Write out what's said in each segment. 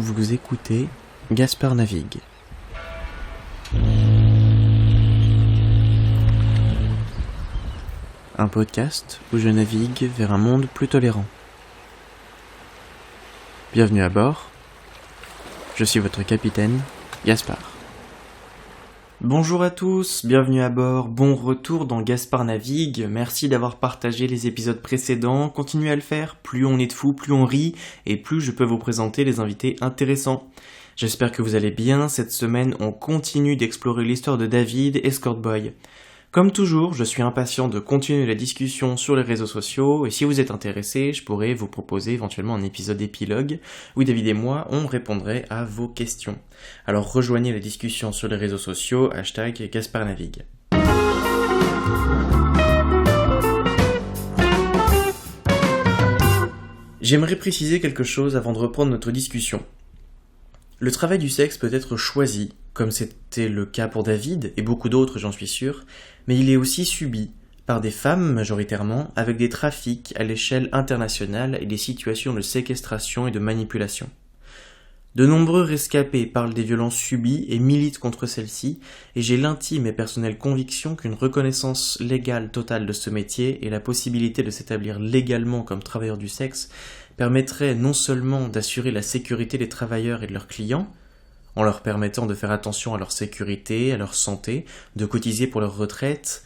Vous écoutez Gaspard Navigue. Un podcast où je navigue vers un monde plus tolérant. Bienvenue à bord. Je suis votre capitaine, Gaspard. Bonjour à tous, bienvenue à bord, bon retour dans Gaspard Navigue, merci d'avoir partagé les épisodes précédents, continuez à le faire, plus on est de fous, plus on rit, et plus je peux vous présenter les invités intéressants. J'espère que vous allez bien, cette semaine on continue d'explorer l'histoire de David, Escort Boy. Comme toujours, je suis impatient de continuer la discussion sur les réseaux sociaux, et si vous êtes intéressé, je pourrais vous proposer éventuellement un épisode épilogue, où David et moi, on répondrait à vos questions. Alors rejoignez la discussion sur les réseaux sociaux, #GaspardNavigue. J'aimerais préciser quelque chose avant de reprendre notre discussion. Le travail du sexe peut être choisi, comme c'était le cas pour David, et beaucoup d'autres j'en suis sûr, mais il est aussi subi, par des femmes majoritairement, avec des trafics à l'échelle internationale et des situations de séquestration et de manipulation. De nombreux rescapés parlent des violences subies et militent contre celles-ci, et j'ai l'intime et personnelle conviction qu'une reconnaissance légale totale de ce métier et la possibilité de s'établir légalement comme travailleur du sexe permettrait non seulement d'assurer la sécurité des travailleurs et de leurs clients, en leur permettant de faire attention à leur sécurité, à leur santé, de cotiser pour leur retraite,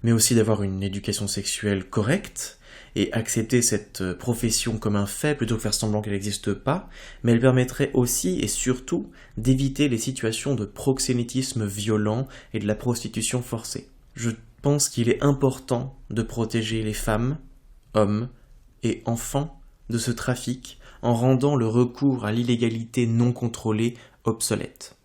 mais aussi d'avoir une éducation sexuelle correcte, et accepter cette profession comme un fait plutôt que faire semblant qu'elle n'existe pas, mais elle permettrait aussi et surtout d'éviter les situations de proxénétisme violent et de la prostitution forcée. Je pense qu'il est important de protéger les femmes, hommes et enfants de ce trafic en rendant le recours à l'illégalité non contrôlée obsolète.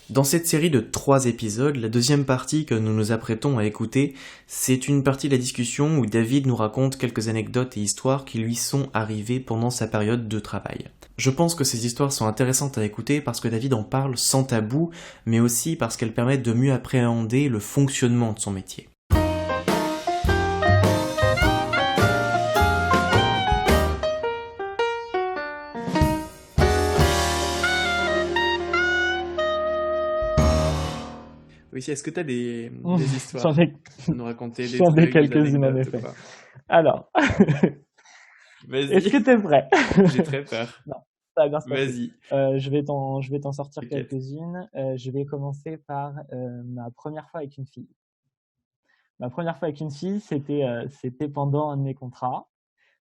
Dans cette série de 3 épisodes, la deuxième partie que nous nous apprêtons à écouter, c'est une partie de la discussion où David nous raconte quelques anecdotes et histoires qui lui sont arrivées pendant sa période de travail. Je pense que ces histoires sont intéressantes à écouter parce que David en parle sans tabou, mais aussi parce qu'elles permettent de mieux appréhender le fonctionnement de son métier. Oui, est-ce que tu as des histoires à nous raconter, des J'en ai trucs, des quelques-unes en anecdotes effet. ou pas? Alors, Vas-y, est-ce que t'es prêt? j'ai très peur. Non, ça va bien se passer. Vas-y. Je vais t'en sortir T'inquiète. quelques-unes. Je vais commencer par ma première fois avec une fille. Ma première fois avec une fille, c'était pendant un de mes contrats.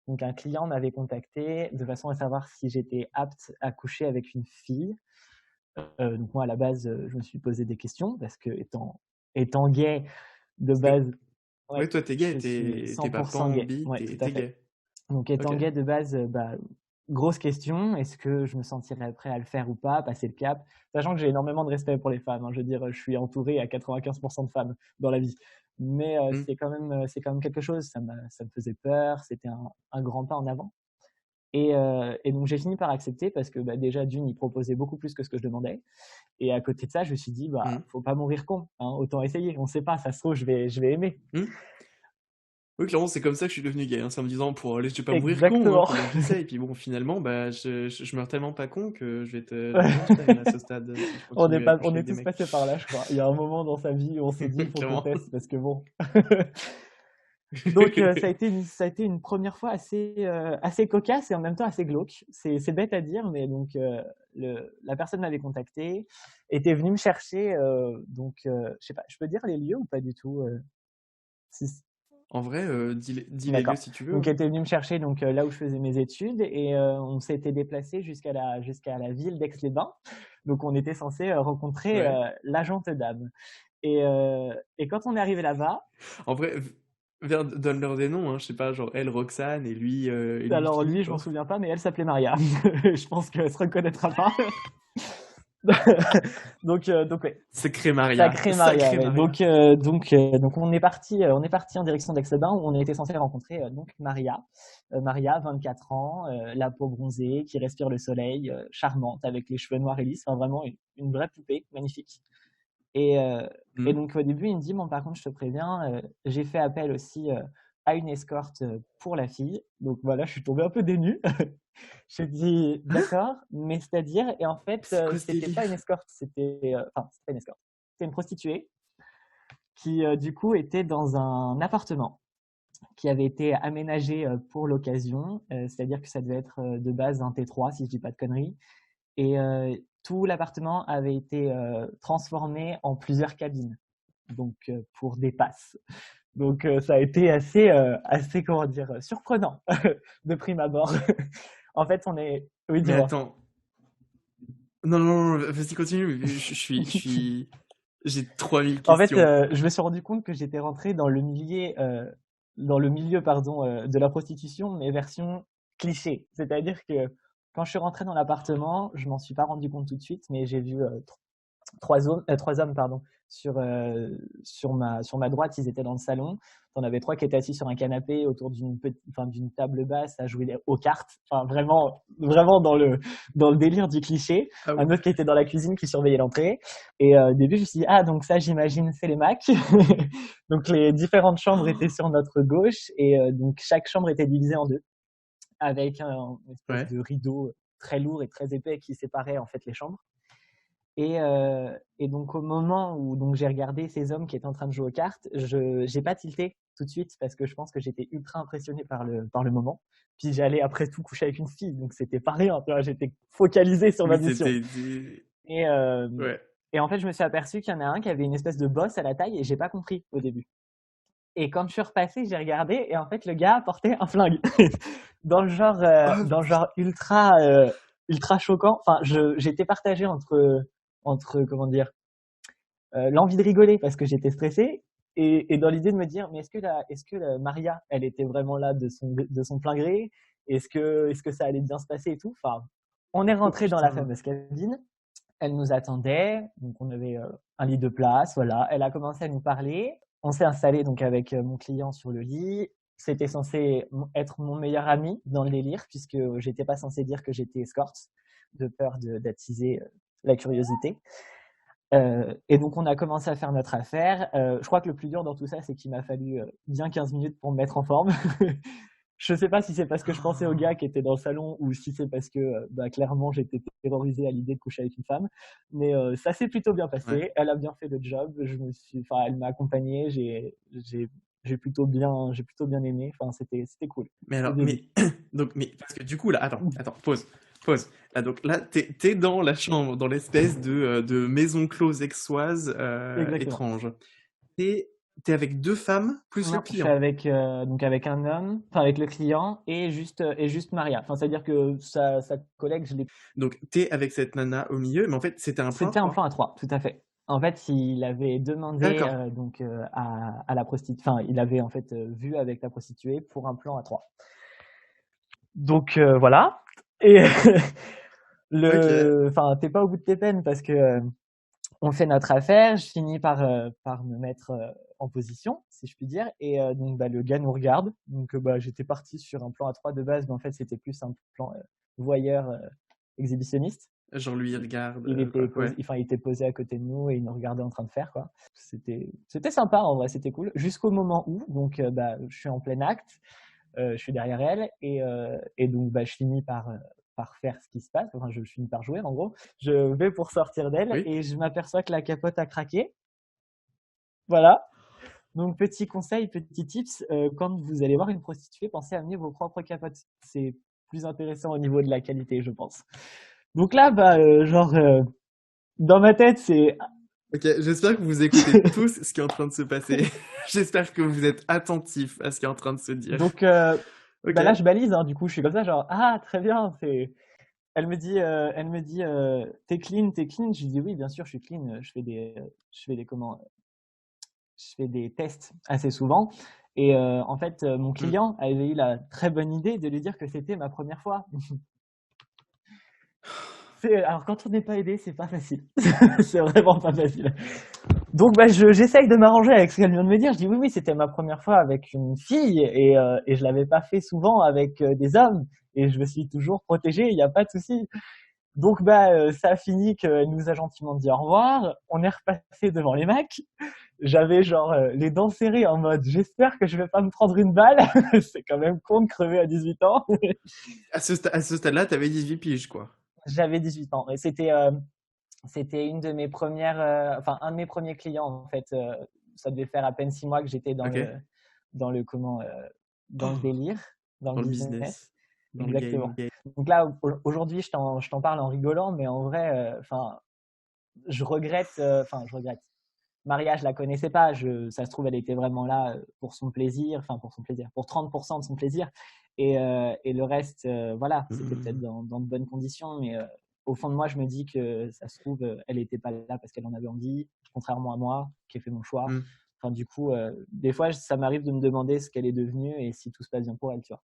Donc un client m'avait contacté de façon à savoir si j'étais apte à coucher avec une fille. Donc moi à la base, je me suis posé des questions parce que étant gay de Parce que- base, Ouais, ouais, toi t'es gay, je suis t'es pas 100% pan, gay. bi, Ouais, tout à t'es fait. gay. Donc étant Ok. gay de base, grosse question, est-ce que je me sentirais prêt à le faire ou pas, passer le cap? Sachant que j'ai énormément de respect pour les femmes, hein, je veux dire, je suis entouré à 95% de femmes dans la vie. Mais Hmm. c'est quand même quelque chose, ça me faisait peur, c'était un grand pas en avant. Et donc j'ai fini par accepter parce que déjà d'une, il proposait beaucoup plus que ce que je demandais. Et à côté de ça, je me suis dit, Hmm. faut pas mourir con, hein, autant essayer. On sait pas, ça se trouve, je vais aimer. Hmm. Oui, clairement, c'est comme ça que je suis devenu gay, hein. C'est en me disant, je vais pas mourir con, hein, Exactement. faut bien que j'essaye. Puis bon, finalement, je meurs tellement pas con que je vais te style à ce stade si je On continue à coucher on est avec des tous mecs. passés par là, je crois. Il y a un moment dans sa vie où on s'est dit, il faut qu'on Clairement. teste parce que bon. Donc ça a été une première fois assez cocasse et en même temps assez glauque. C'est bête à dire, mais donc la personne m'avait contacté, était venue me chercher. Je sais pas, je peux dire les lieux ou pas du tout si- En vrai, dis les lieux D'accord. si tu veux, Donc hein. elle était venue me chercher donc là où je faisais mes études et on s'était déplacé jusqu'à la ville d'Aix-les-Bains. Donc on était censé rencontrer Ouais. l'agente dame. Et quand on est arrivé là-bas, En vrai, donne-leur des noms, hein. Je sais pas, genre elle, Roxane, et lui alors lui, Philippe, je m'en hein. souviens pas, mais elle s'appelait Maria. Je pense qu'elle se reconnaîtra pas. Donc ouais, Sacré Maria. sacré Maria. Sacré Ouais. Maria. Donc on est parti en direction d'Aix-les-Bains où on était censé rencontrer donc Maria. Maria, 24 ans, la peau bronzée, qui respire le soleil, charmante, avec les cheveux noirs et lisses, enfin vraiment une vraie poupée, magnifique. Et Hmm. donc au début, il me dit, bon, par contre, je te préviens, j'ai fait appel aussi à une escorte pour la fille. Donc voilà, je suis tombé un peu des nues. Je dis d'accord, mais c'est-à-dire, et en fait, C'est quoi ce c'était pas une délire? escorte, enfin, c'était pas une escorte, c'était une prostituée qui, du coup, était dans un appartement qui avait été aménagé pour l'occasion, c'est-à-dire que ça devait être de base un T3, si je dis pas de conneries, et tout l'appartement avait été transformé en plusieurs cabines, donc pour des passes. Donc ça a été assez comment dire, surprenant de prime abord. En fait, on est... Oui, Mais dis-moi. attends. Non, non, non, vas-y, continue. Mais j'ai 3000 En fait, questions. je me suis rendu compte que j'étais rentré dans le milieu pardon, de la prostitution, mais version cliché. C'est-à-dire que quand je suis rentré dans l'appartement, je m'en suis pas rendu compte tout de suite, mais j'ai vu trois hommes pardon, sur ma droite, ils étaient dans le salon. T'en avais trois qui étaient assis sur un canapé autour d'une table basse à jouer aux cartes. Enfin, vraiment, vraiment dans le délire du cliché. Ah Un ouais. autre qui était dans la cuisine qui surveillait l'entrée. Et au début, je me suis dit, ah, donc ça, j'imagine, c'est les Macs. Donc les différentes chambres étaient sur notre gauche et donc chaque chambre était divisée en deux avec une espèce Ouais. de rideau très lourd et très épais qui séparait en fait les chambres. Et donc au moment où donc j'ai regardé ces hommes qui étaient en train de jouer aux cartes, je j'ai pas tilté tout de suite parce que je pense que j'étais ultra impressionné par le moment. Puis j'allais après tout coucher avec une fille, donc c'était pas rien, tu vois, j'étais focalisé sur ma Oui, mission. c'était. Et, Ouais. et en fait, je me suis aperçu qu'il y en a un qui avait une espèce de bosse à la taille et j'ai pas compris au début. Et quand je suis repassé, j'ai regardé et en fait le gars portait un flingue Oh, dans le genre ultra choquant. Enfin, j'étais partagé entre comment dire l'envie de rigoler parce que j'étais stressé et dans l'idée de me dire mais est-ce que Maria elle était vraiment là de son plein gré, est-ce que ça allait bien se passer et tout. Enfin, on est oh, rentré dans la putain. fameuse cabine, elle nous attendait, donc on avait un lit de place, voilà, elle a commencé à nous parler, on s'est installé donc avec mon client sur le lit. C'était censé être mon meilleur ami dans le délire puisque j'étais pas censé dire que j'étais escorte de peur d'attiser la curiosité. Et donc on a commencé à faire notre affaire. Je crois que le plus dur dans tout ça, c'est qu'il m'a fallu bien 15 minutes pour me mettre en forme. Je sais pas si c'est parce que je pensais au gars qui était dans le salon ou si c'est parce que clairement j'étais terrorisé à l'idée de coucher avec une femme. Mais ça s'est plutôt bien Ouais. passé. Elle a bien fait le job. Elle m'a accompagné. J'ai plutôt bien aimé. Enfin, c'était cool Mais au alors, début. donc, mais, parce que du coup, là, attends, pause, pause. Là, donc là, t'es dans la chambre, dans l'espèce de maison close aixoise Exactement. étrange. T'es, t'es avec deux femmes plus le Non, je suis client. avec un homme, enfin avec le client et juste Maria. Enfin, c'est-à-dire que sa collègue, Donc, t'es avec cette nana au milieu, mais en fait, c'était un plan à c'était un plan trois. à trois, tout à fait. En fait, il avait demandé D'accord. donc à la prostituée, enfin, il avait en fait vu avec la prostituée pour un plan à trois. Donc voilà. Et Ok. enfin, t'es pas au bout de tes peines parce que on fait notre affaire. Je finis par me mettre en position, si je puis dire. Et donc, le gars nous regarde. Donc, j'étais parti sur un plan à 3 de base, mais en fait, c'était plus un plan voyeur exhibitionniste. Genre, lui, il regarde, Il était quoi. posé, Ouais. enfin, il était posé à côté de nous et il nous regardait en train de faire, quoi. C'était sympa, en vrai, c'était cool. Jusqu'au moment où, donc, je suis en plein acte, je suis derrière elle et donc, je finis par faire ce qui se passe. Enfin, je finis par jouer, en gros. Je vais pour sortir d'elle Oui. et je m'aperçois que la capote a craqué. Voilà. Donc, petit conseil, petit tips, quand vous allez voir une prostituée, pensez à amener vos propres capotes. C'est plus intéressant au niveau de la qualité, je pense. Donc là, dans ma tête, c'est Ok, j'espère que vous écoutez tous ce qui est en train de se passer. J'espère que vous êtes attentifs à ce qui est en train de se dire. donc Ok. là, je balise. Hein, du coup, je suis comme ça, genre ah très bien. Elle me dit t'es clean, t'es clean. Je lui dis oui, bien sûr, je suis clean. Je fais des tests assez souvent. Et en fait, mon Hmm. client avait eu la très bonne idée de lui dire que c'était ma première fois. Alors, quand on n'est pas aidé, c'est pas facile. C'est vraiment pas facile. Donc, j'essaye de m'arranger avec ce qu'elle vient de me dire. Je dis oui, oui, c'était ma première fois avec une fille et je l'avais pas fait souvent avec des hommes. Et je me suis toujours protégé, il n'y a pas de souci. Donc, ça a fini qu'elle nous a gentiment dit au revoir. On est repassé devant les Macs. j'avais genre les dents serrées en mode j'espère que je vais pas me prendre une balle. C'est quand même con de crever à 18 ans. À ce stade-là, t'avais 18 piges, quoi. J'avais 18 ans et c'était une de mes premières, enfin un de mes premiers clients en fait. Ça devait faire à peine 6 mois que j'étais Ok. dans le comment, dans le Oh, délire, dans le dans le business. business, dans le Exactement. game. Donc là, aujourd'hui, je t'en parle en rigolant, mais en vrai, enfin, je regrette, enfin, je regrette. Maria, je la connaissais pas. Ça se trouve, elle était vraiment là pour son plaisir, enfin pour son plaisir, pour 30% de son plaisir, et le reste, voilà, c'était peut-être Mhm. dans de bonnes conditions, mais au fond de moi, je me dis que ça se trouve, elle n'était pas là parce qu'elle en avait envie, contrairement à moi, qui ai fait mon choix. Mhm. Enfin, du coup, des fois, ça m'arrive de me demander ce qu'elle est devenue et si tout se passe bien pour elle, tu vois.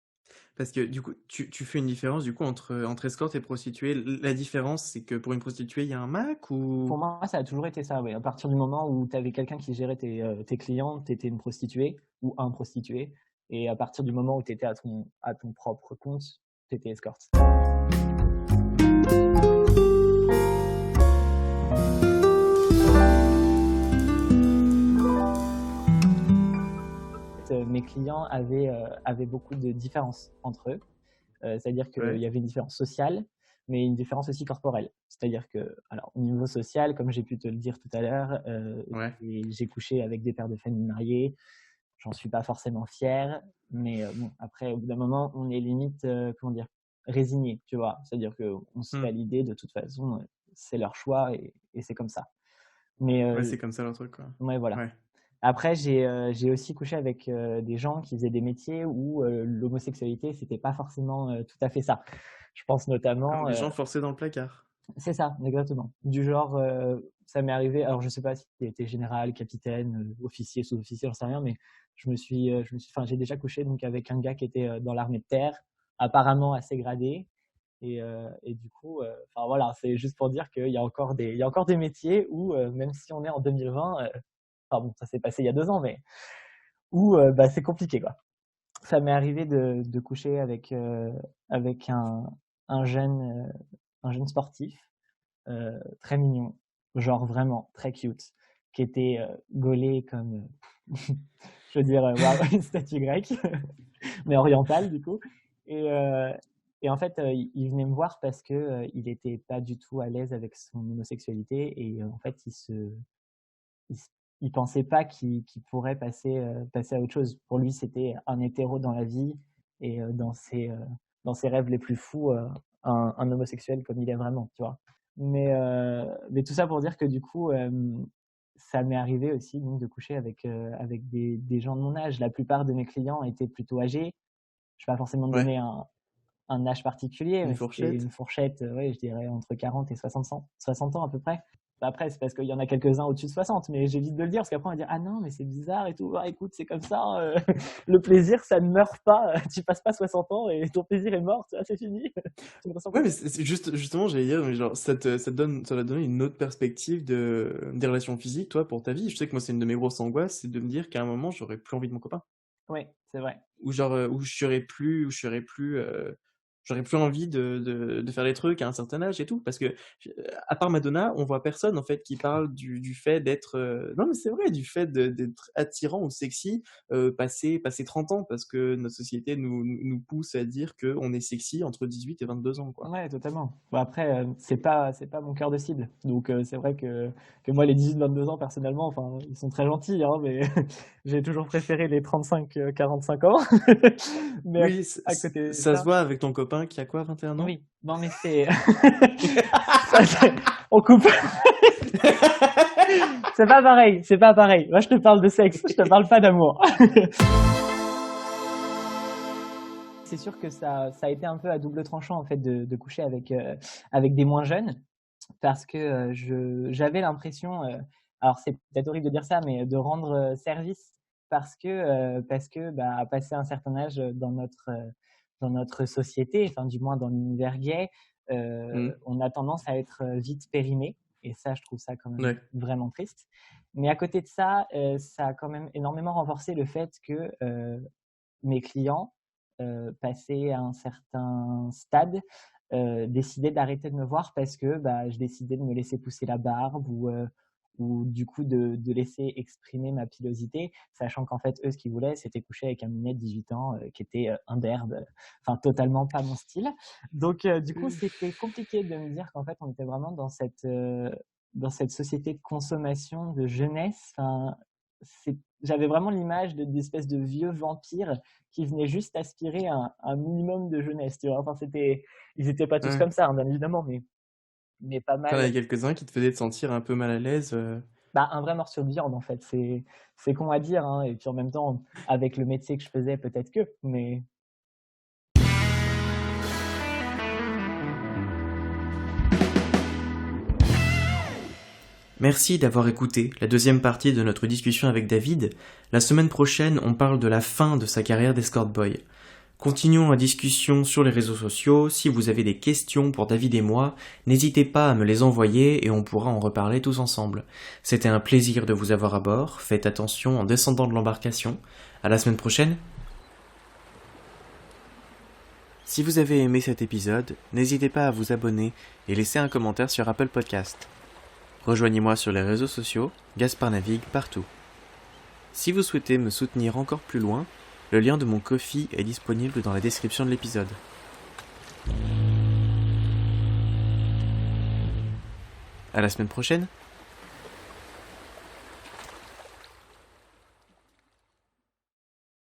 Parce que du coup, tu fais une différence du coup entre escorte et prostituée. La différence, c'est que pour une prostituée, il y a un Mac ou... Pour moi, ça a toujours été ça, oui. À partir du moment où tu avais quelqu'un qui gérait tes clients, tu étais une prostituée ou un prostitué. Et à partir du moment où tu étais à ton propre compte, tu étais escorte. Mes clients avaient beaucoup de différences entre eux. C'est-à-dire qu'il Ouais, y avait une différence sociale, mais une différence aussi corporelle. C'est-à-dire que, alors, au niveau social, comme j'ai pu te le dire tout à l'heure, ouais. j'ai couché avec des pères de famille mariés. J'en suis pas forcément fier, mais bon, après, au bout d'un moment, on est limite, comment dire, résigné, tu vois. C'est-à-dire qu'on se fait à Hmm. l'idée, de toute façon, c'est leur choix et c'est comme ça. Mais Ouais, c'est comme ça leur truc, quoi. ouais, voilà. Ouais. Après, j'ai aussi couché avec des gens qui faisaient des métiers où l'homosexualité, c'était pas forcément tout à fait ça. Je pense Alors, notamment, les gens forcés dans le placard. c'est ça, exactement. Du genre, ça m'est arrivé, alors je sais pas s'il était général, capitaine, officier, sous-officier, j'en sais rien, mais enfin, j'ai déjà couché donc avec un gars qui était dans l'armée de terre, apparemment assez gradé. Et du coup, enfin voilà, c'est juste pour dire qu'il y a il y a encore des métiers où, même si on est en 2020, enfin bon, ça s'est passé il y a 2 ans, mais où bah, c'est compliqué, quoi. Ça m'est arrivé de coucher avec un jeune sportif, très mignon, genre vraiment très cute, qui était gaulé comme, je veux dire, waouh, une statue grecque, mais orientale du coup. Et, euh, et en fait, il venait me voir parce que il était pas du tout à l'aise avec son homosexualité et en fait, il, il pensait pas qu'il pourrait passer à autre chose. Pour lui, c'était un hétéro dans la vie et dans ses rêves les plus fous, un homosexuel comme il est vraiment, tu vois. Mais tout ça pour dire que du coup, ça m'est arrivé aussi donc, de coucher avec des gens de mon âge. La plupart de mes clients étaient plutôt âgés. Je ne vais pas forcément Ouais. donner un âge particulier, Une mais c'était fourchette. une fourchette, ouais, je dirais entre 40 et 60 ans à peu près. Après, c'est parce qu'il y en a quelques-uns au-dessus de 60, mais j'évite de le dire parce qu'après on va dire ah non, mais c'est bizarre et tout. Ah, écoute, c'est comme ça. Le plaisir, ça ne meurt pas. Tu passes pas 60 ans et ton plaisir est mort. C'est fini. Tu ne ressens Ouais, plus. mais justement, j'allais dire, mais genre, ça va donner une autre perspective des relations physiques, toi, pour ta vie. Je sais que moi, c'est une de mes grosses angoisses, c'est de me dire qu'à un moment, j'aurais plus envie de mon copain. Oui, c'est vrai. Ou genre, j'aurais plus envie de faire des trucs à un certain âge et tout. Parce que, à part Madonna, on voit personne, en fait, qui parle du fait d'être, non, mais c'est vrai, du fait d'être attirant ou sexy, passer 30 ans, parce que notre société nous pousse à dire qu'on est sexy entre 18 et 22 ans, quoi. Ouais, totalement. Bon, après, c'est pas mon cœur de cible. Donc, c'est vrai que moi, les 18-22 ans, personnellement, enfin, ils sont très gentils, hein, mais j'ai toujours préféré les 35-45 ans. Mais Oui, à côté de ça se ça, voit avec ton copain qui a quoi, 21 ans? oui. Non, mais c'est, ça, on coupe. C'est pas pareil, c'est pas pareil. Moi, je te parle de sexe, je te parle pas d'amour. C'est sûr que ça a été un peu à double tranchant, en fait, de coucher avec des moins jeunes. Parce que j'avais l'impression, alors c'est peut-être horrible de dire ça, mais de rendre service parce que bah, passer un certain âge dans notre société, enfin du moins dans l'univers gay, Hmm. on a tendance à être vite périmé. Et ça, je trouve ça quand même Ouais. vraiment triste. Mais à côté de ça, ça a quand même énormément renforcé le fait que mes clients, passés à un certain stade, décidaient d'arrêter de me voir parce que bah, je décidais de me laisser pousser la barbe ou du coup de laisser exprimer ma pilosité, sachant qu'en fait, eux, ce qu'ils voulaient, c'était coucher avec un minet de 18 ans qui était imberbe, enfin totalement pas mon style. Donc, du coup, c'était compliqué de me dire qu'en fait, on était vraiment dans cette société de consommation, de jeunesse. Enfin, j'avais vraiment l'image d'espèces de vieux vampires qui venaient juste aspirer un minimum de jeunesse, tu vois. Enfin, ils n'étaient pas tous Ouais. comme ça, hein, bien évidemment, mais pas T'en avais mal. quelques-uns qui te faisaient te sentir un peu mal à l'aise. Bah, un vrai morceau de viande, en fait. C'est con à dire, hein, et puis en même temps, avec le métier que je faisais, peut-être que, mais Merci d'avoir écouté la deuxième partie de notre discussion avec David. La semaine prochaine, on parle de la fin de sa carrière d'escort boy. Continuons la discussion sur les réseaux sociaux. Si vous avez des questions pour David et moi, n'hésitez pas à me les envoyer et on pourra en reparler tous ensemble. C'était un plaisir de vous avoir à bord. Faites attention en descendant de l'embarcation. À la semaine prochaine. Si vous avez aimé cet épisode, n'hésitez pas à vous abonner et laisser un commentaire sur Apple Podcast. Rejoignez-moi sur les réseaux sociaux, Gaspard navigue partout. Si vous souhaitez me soutenir encore plus loin, le lien de mon Ko-fi est disponible dans la description de l'épisode. À la semaine prochaine.